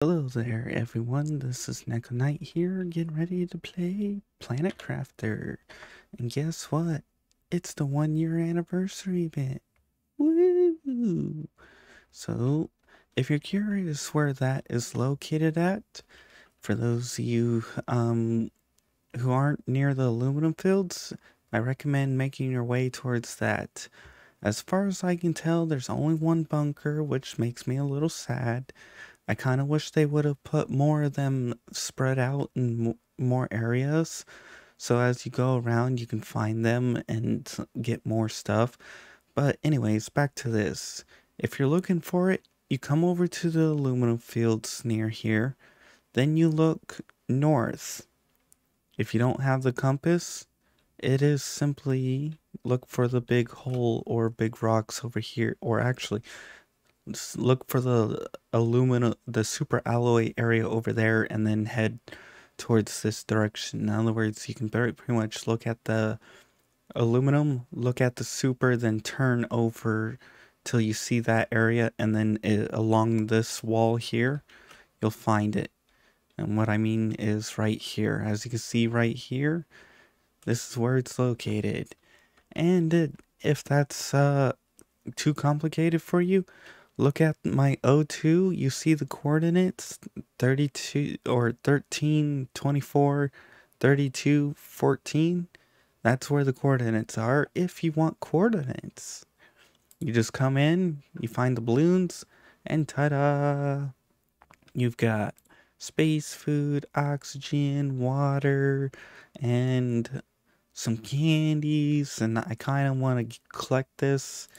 Hello there, everyone. This is Neko Knight here, getting ready to play Planet Crafter. And guess what? It's the 1 year anniversary event. Woo! So, if you're curious where that is located at, for those of you who aren't near the aluminum fields, I recommend making your way towards that. As far as I can tell, there's only one bunker, which makes me a little sad. I kind of wish they would have put more of them spread out in more areas. So as you go around, you can find them and get more stuff. But anyways, back to this. If you're looking for it, you come over to the aluminum fields near here. Then you look north. If you don't have the compass, it is simply look for the big hole or big rocks over here. Or actually, look for the super alloy area over there and then head towards this direction. In other words, you can pretty much look at the aluminum, look at the super, then turn over till you see that area, and then along this wall here, you'll find it. And what I mean is right here. As you can see right here, this is where it's located. And if that's too complicated for you, look at my O2, you see the coordinates 32 or 13, 24, 32, 14. That's where the coordinates are if you want coordinates. You just come in, you find the balloons, and ta-da! You've got space, food, oxygen, water, and some candies. And I kind of want to collect this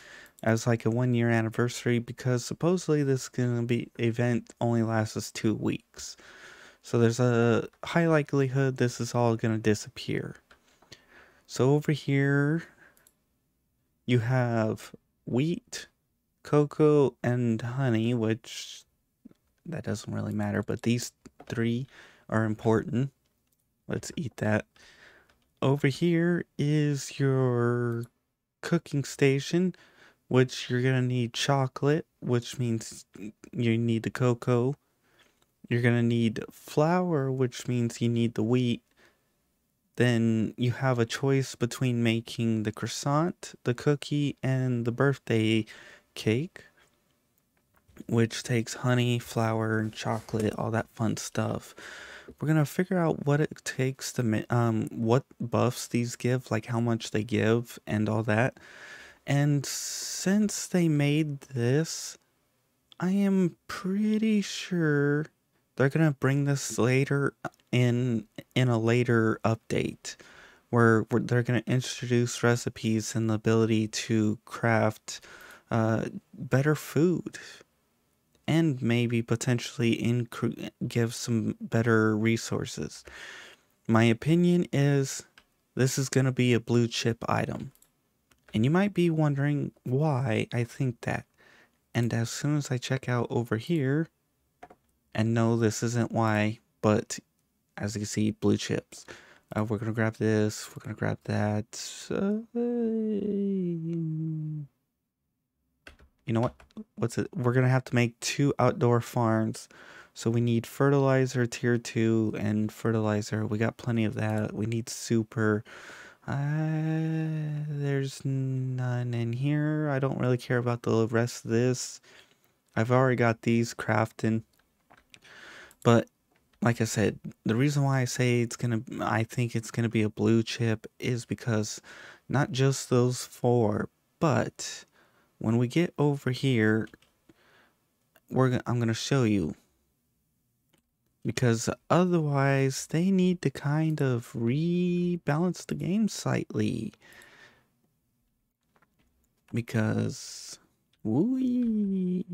as like a 1 year anniversary because supposedly this gonna be event only lasts us 2 weeks. So there's a high likelihood this is all gonna disappear. So over here you have wheat, cocoa, and honey, which that doesn't really matter, but these three are important. Let's eat that. Over here is your cooking station, which you're gonna need chocolate, which means you need the cocoa. You're gonna need flour, which means you need the wheat. Then you have a choice between making the croissant, the cookie, and the birthday cake, which takes honey, flour, and chocolate, all that fun stuff. We're gonna figure out what it takes to what buffs these give, like how much they give, and all that. And since they made this, I am pretty sure they're gonna bring this later in a later update where they're gonna introduce recipes and the ability to craft better food and maybe potentially give some better resources. My opinion is this is gonna be a blue chip item. And you might be wondering why I think that. And as soon as I check out over here, and no, this isn't why, but as you can see, blue chips. We're going to grab this, we're going to grab that. You know what? What's it? We're going to have to make 2 outdoor farms. So we need fertilizer tier 2 and fertilizer. We got plenty of that. We need super. There's none in here. I don't really care about the rest of this. I've already got these crafting. But like I said, the reason why I say I think it's gonna be a blue chip is because not just those 4, but when we get over here, I'm gonna show you. Because otherwise, they need to kind of rebalance the game slightly. Because, woo,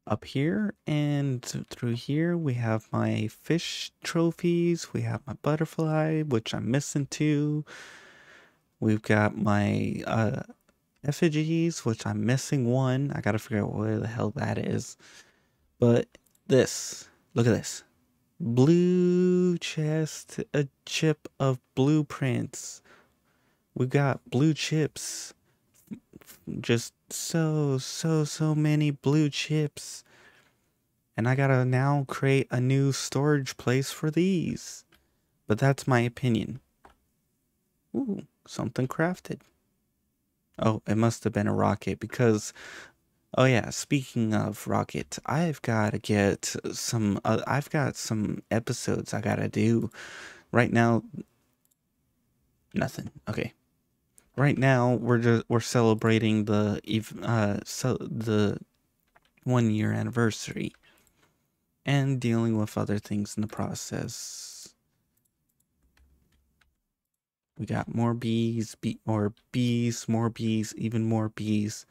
up here and through here, we have my fish trophies. We have my butterfly, which I'm missing 2. We've got my effigies, which I'm missing 1. I gotta figure out where the hell that is. But this, look at this. Blue chest, a chip of blueprints. We've got blue chips. Just so many blue chips. And I gotta now create a new storage place for these. But that's my opinion. Ooh, something crafted. Oh, it must have been a rocket because, oh yeah, speaking of rocket, I've got to get some, I've got some episodes I gotta do. Right now, nothing. Okay. Right now, we're celebrating the 1 year anniversary and dealing with other things in the process. We got more bees, more bees, even more bees.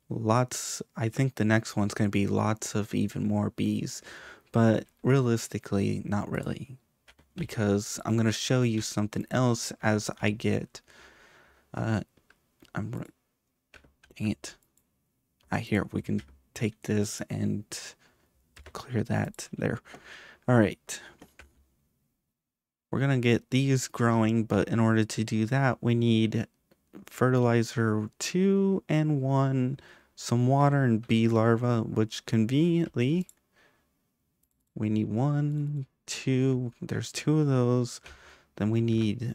Lots, I think the next one's going to be lots of even more bees, but realistically, not really, because I'm going to show you something else as I get, dang it. Here, we can take this and clear that there. All right. We're going to get these growing, but in order to do that, we need fertilizer 2 and 1, some water and bee larva, which conveniently we need 1, 2. There's 2 of those. Then we need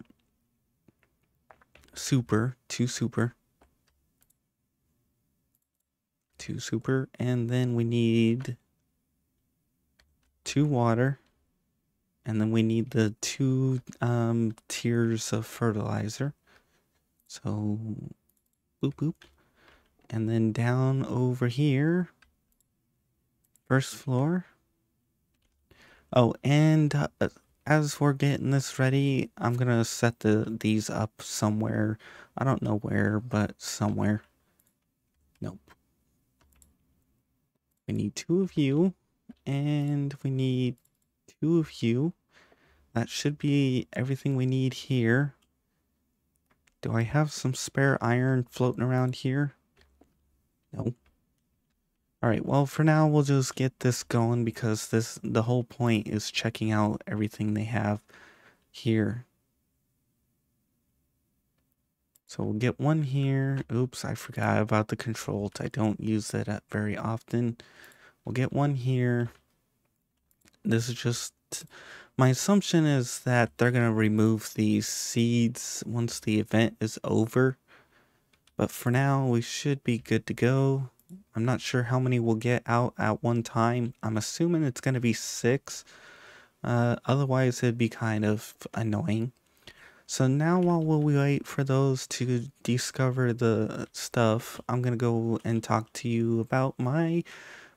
super, 2 super. 2 super, and then we need 2 water, and then we need the 2 tiers of fertilizer. So boop boop, and then down over here, first floor. Oh, and as we're getting this ready, I'm gonna set these up somewhere. I don't know where, but somewhere. Nope. We need 2 of you, and we need 2 of you. That should be everything we need here. Do I have some spare iron floating around here? No. Alright, well for now we'll just get this going because the whole point is checking out everything they have here. So we'll get 1 here. Oops, I forgot about the controls. I don't use that very often. We'll get 1 here. This is just... My assumption is that they're going to remove these seeds once the event is over. But for now, we should be good to go. I'm not sure how many we'll get out at one time. I'm assuming it's going to be 6. Otherwise, it'd be kind of annoying. So now while we wait for those to discover the stuff, I'm going to go and talk to you about my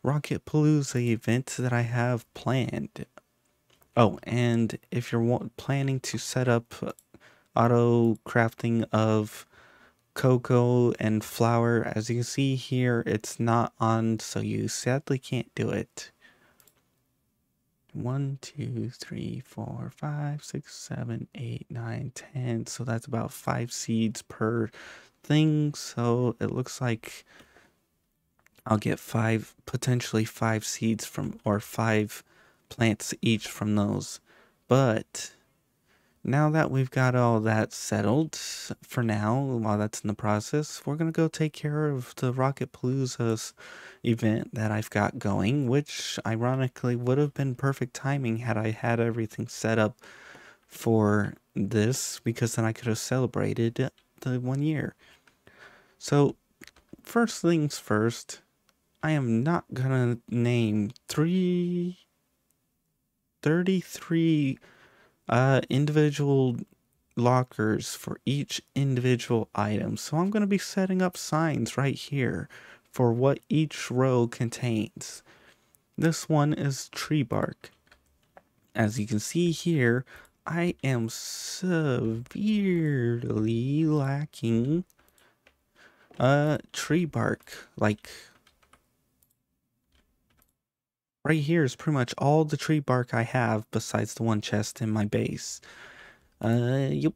Rocket Palooza event that I have planned. Oh, and if you're planning to set up auto crafting of cocoa and flour, as you can see here, it's not on, so you sadly can't do it. 1, 2, 3, 4, 5, 6, 7, 8, 9, 10. So that's about 5 seeds per thing. So it looks like I'll get potentially 5 seeds from, or 5 plants each from those. But now that we've got all that settled for now, while that's in the process, we're going to go take care of the Rocket Palooza's event that I've got going, which ironically would have been perfect timing had I had everything set up for this, because then I could have celebrated the 1 year. So, first things first, I am not going to name 33 individual lockers for each individual item. So I'm going to be setting up signs right here for what each row contains. This one is tree bark. As you can see here, I am severely lacking tree bark. Like, right here is pretty much all the tree bark I have besides the 1 chest in my base. Yep.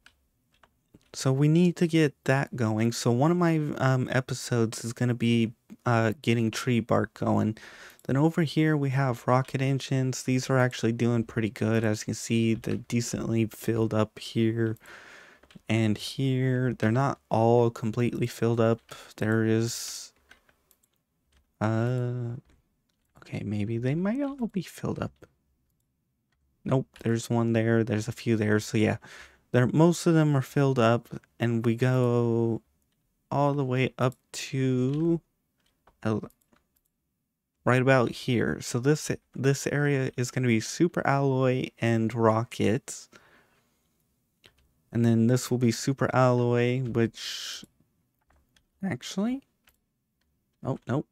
So we need to get that going. So one of my episodes is going to be getting tree bark going. Then over here we have rocket engines. These are actually doing pretty good. As you can see, they're decently filled up here and here. They're not all completely filled up. There is... okay, Okay, maybe they might all be filled up. Nope, there's one there, there's a few there, so yeah. Most of them are filled up, and we go all the way up to right about here. So this area is going to be super alloy and rockets. And then this will be super alloy, which actually, oh, nope.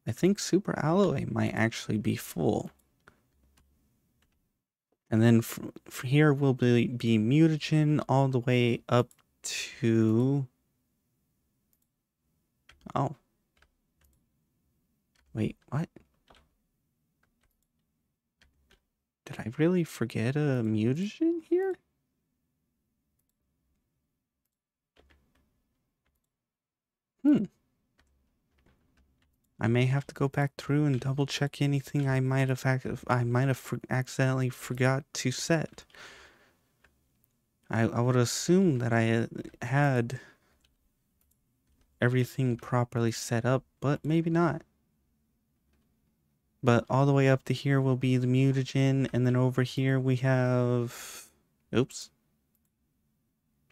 I think super alloy might actually be full. And then for here will be mutagen all the way up to, oh, wait, what? Did I really forget a mutagen here? I may have to go back through and double check anything I might have accidentally forgot to set. I would assume that I had everything properly set up, but maybe not. But all the way up to here will be the mutagen, and then over here we have, oops,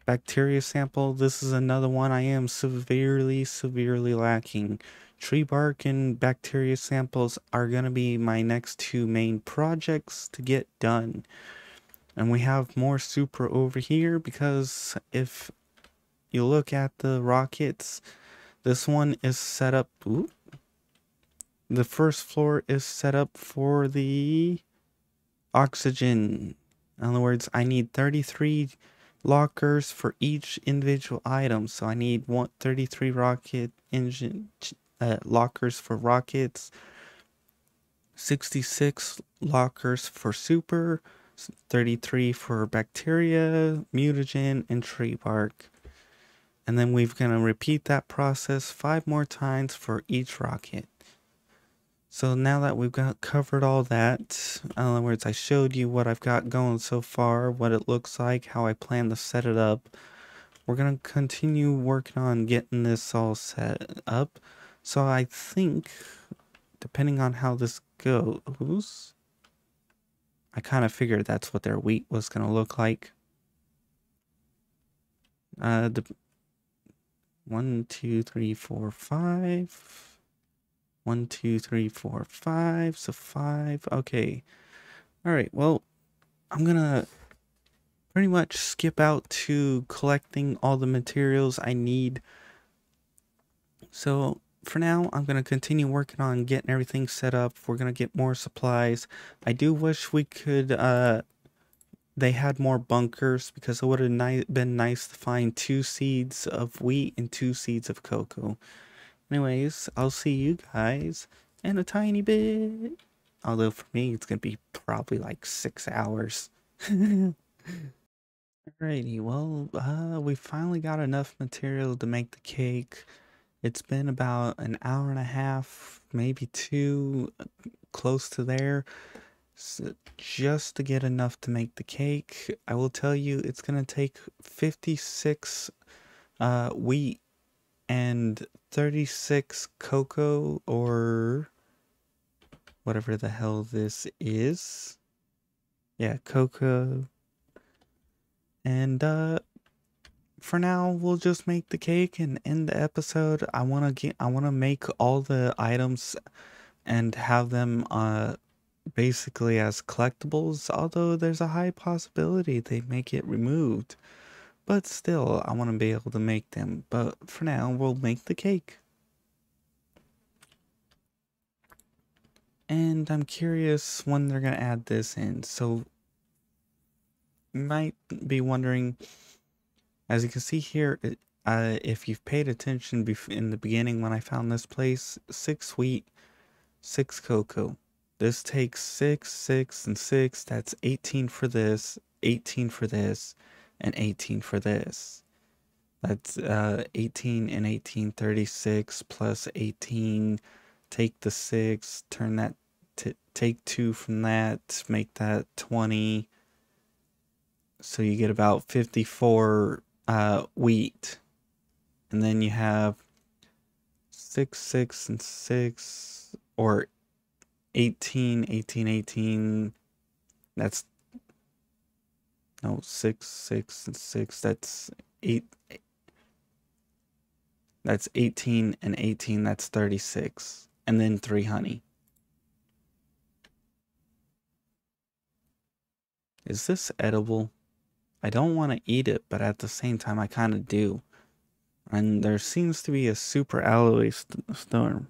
bacteria sample. This is another one I am severely lacking. Tree bark and bacteria samples are going to be my next two main projects to get done. And we have more super over here because if you look at the rockets, this one is set up, ooh, the first floor is set up for the oxygen. In other words, I need 33 lockers for each individual item. So I need 33 rocket engine lockers for rockets, 66 lockers for super, 33 for bacteria, mutagen, and tree bark. And then we're going to repeat that process 5 more times for each rocket. So now that we've got covered all that, in other words, I showed you what I've got going so far, what it looks like, how I plan to set it up. We're going to continue working on getting this all set up. So I think, depending on how this goes, I kind of figured that's what their wheat was going to look like. 1, 2, 3, 4, 5. 1, 2, 3, 4, 5. So 5. Okay. All right. Well, I'm gonna pretty much skip out to collecting all the materials I need. So for now, I'm gonna continue working on getting everything set up. We're gonna get more supplies. I do wish we could. They had more bunkers because it would have been nice to find 2 seeds of wheat and 2 seeds of cocoa. Anyways, I'll see you guys in a tiny bit. Although for me, it's going to be probably like 6 hours. Alrighty, well, we finally got enough material to make the cake. It's been about an hour and a half, maybe 2, close to there. So just to get enough to make the cake. I will tell you, it's going to take 56 wheat and 36 cocoa, or whatever the hell this is. Yeah, cocoa. And for now we'll just make the cake and end the episode. I want to make all the items and have them basically as collectibles, although there's a high possibility they may get removed. But still, I want to be able to make them. But for now, we'll make the cake. And I'm curious when they're going to add this in. So, you might be wondering, as you can see here, if you've paid attention in the beginning when I found this place, 6 wheat, 6 cocoa. This takes 6, 6, and 6. That's 18 for this, 18 for this, and 18 for this. That's 18 and 18, 36 plus 18. Take the 6, turn that, take 2 from that, make that 20. So you get about 54 wheat. And then you have 6, 6, and 6. or 18, 18, 18. That's no 6, 6, and 6. That's 8. That's 18 and 18. That's 36. And then 3 honey. Is this edible? I don't want to eat it, but at the same time, I kind of do. And there seems to be a super alloy storm.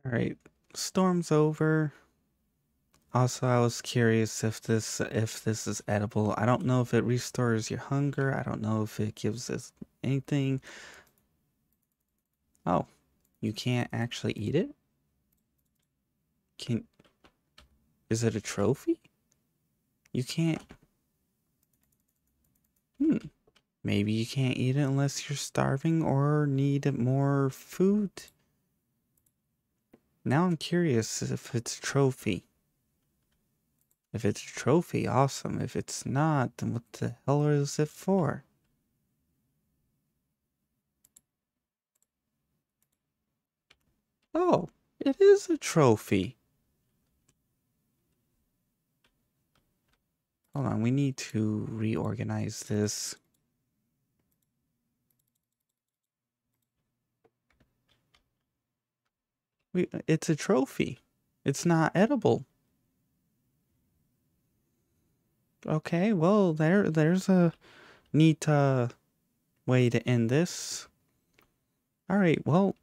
Alright, storm's over. Also, I was curious if this is edible. I don't know if it restores your hunger. I don't know if it gives us anything. Oh, you can't actually eat it? Is it a trophy? You can't. Maybe you can't eat it unless you're starving or need more food. Now I'm curious if it's a trophy. If it's a trophy, awesome. If it's not, then what the hell is it for? Oh, it is a trophy. Hold on, we need to reorganize this. It's a trophy. It's not edible. Okay, well, there's a neat way to end this. Alright, well,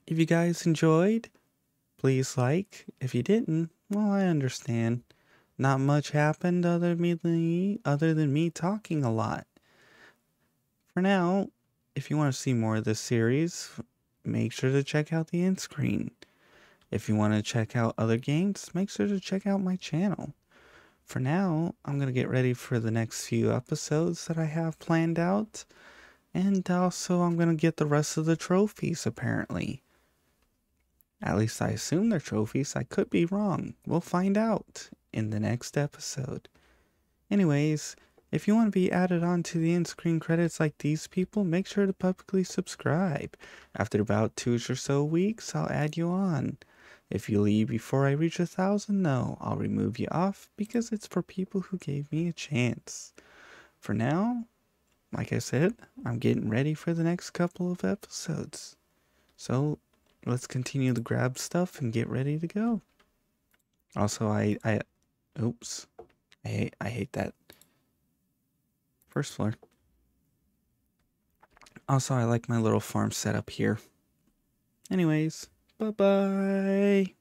if you guys enjoyed, please like. If you didn't, well, I understand. Not much happened other than me talking a lot. For now, if you want to see more of this series, make sure to check out the end screen. If you want to check out other games, make sure to check out my channel. For now, I'm going to get ready for the next few episodes that I have planned out. And also, I'm going to get the rest of the trophies, apparently. At least I assume they're trophies. I could be wrong. We'll find out in the next episode. Anyways, if you want to be added on to the end screen credits like these people, make sure to publicly subscribe. After about 2 or so weeks, I'll add you on. If you leave before I reach 1,000, no, I'll remove you off because it's for people who gave me a chance. For now, like I said, I'm getting ready for the next couple of episodes. So, let's continue to grab stuff and get ready to go. Also, oops. I hate that. First floor. Also, I like my little farm setup here. Anyways, bye-bye.